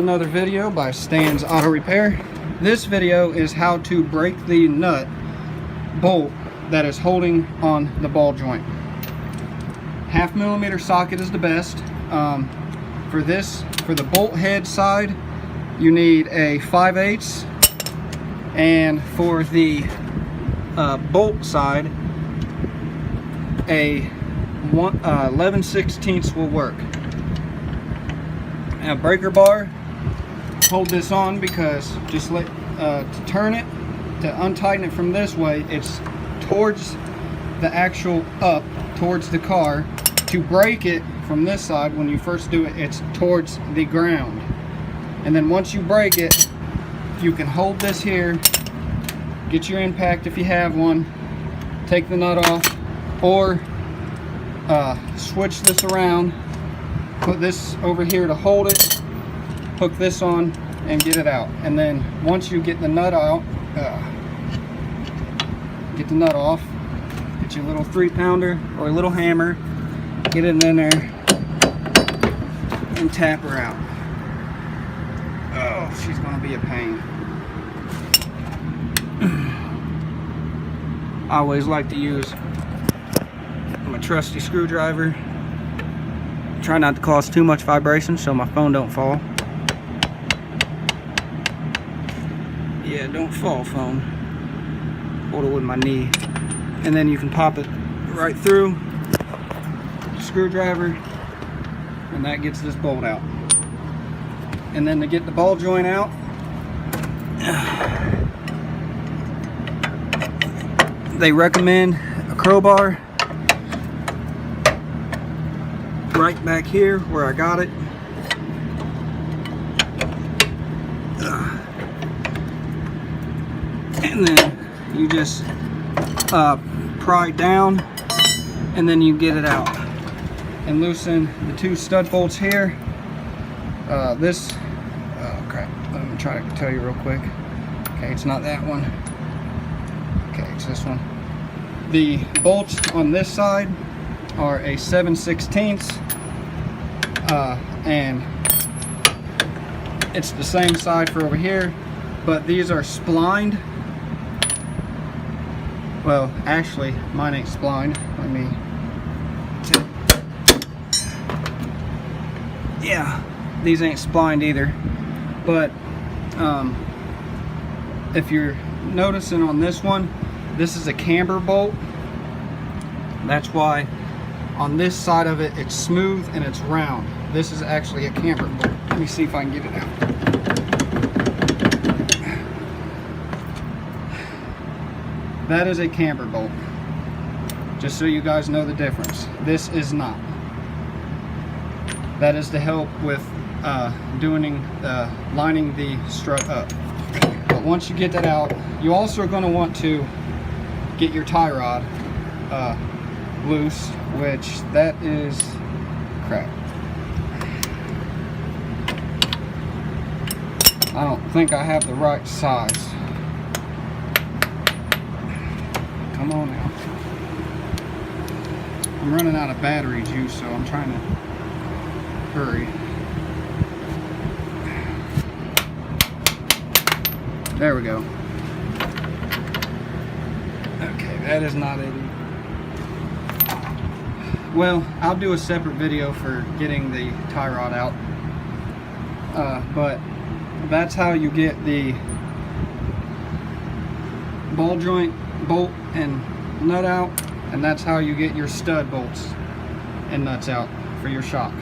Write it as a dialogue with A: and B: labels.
A: Another video by Stan's Auto Repair. This video is how to break the nut bolt that is holding on the ball joint. 1/2 millimeter socket is the best. For the bolt head side, you need a 5/8, and for the bolt side, a 11/16 will work. A breaker bar, hold this on because to turn it, to untighten it from this way, it's towards the actual up, towards the car. To break it from this side, when you first do it, it's towards the ground. And then once you break it, you can hold this here, get your impact if you have one, take the nut off, or switch this around, put this over here to hold it, hook this on, and get it out. And then once you get the nut out, get the nut off, get your little 3-pounder or a little hammer, get it in there, and tap her out. Oh, she's gonna be a pain. I always like to use my trusty screwdriver. Try not to cause too much vibration so my phone don't fall. Yeah, don't fall, phone. Hold it with my knee. And then you can pop it right through the screwdriver, and that gets this bolt out. And then to get the ball joint out, they recommend a crowbar right back here where I got it. And then you just pry down, and then you get it out and loosen the 2 stud bolts here. Oh crap, let me try to tell you real quick. Okay, it's not that one. Okay, it's this one. The bolts on this side are a 7/16, and it's the same side for over here, but these are splined. Well, actually, mine ain't splined. Let me. Yeah, these ain't splined either. But if you're noticing on this one, this is a camber bolt. That's why on this side of it, it's smooth and it's round. This is actually a camber bolt. Let me see if I can get it out. That is a camber bolt. Just so you guys know the difference. This is not. That is to help with lining the strut up. But once you get that out, you also are going to want to get your tie rod loose, which that is crap. I don't think I have the right size. Come on now. I'm running out of battery juice, so I'm trying to hurry. There we go. Okay, that is not it. Well, I'll do a separate video for getting the tie rod out. But that's how you get the ball joint bolt and nut out, and that's how you get your stud bolts and nuts out for your shock.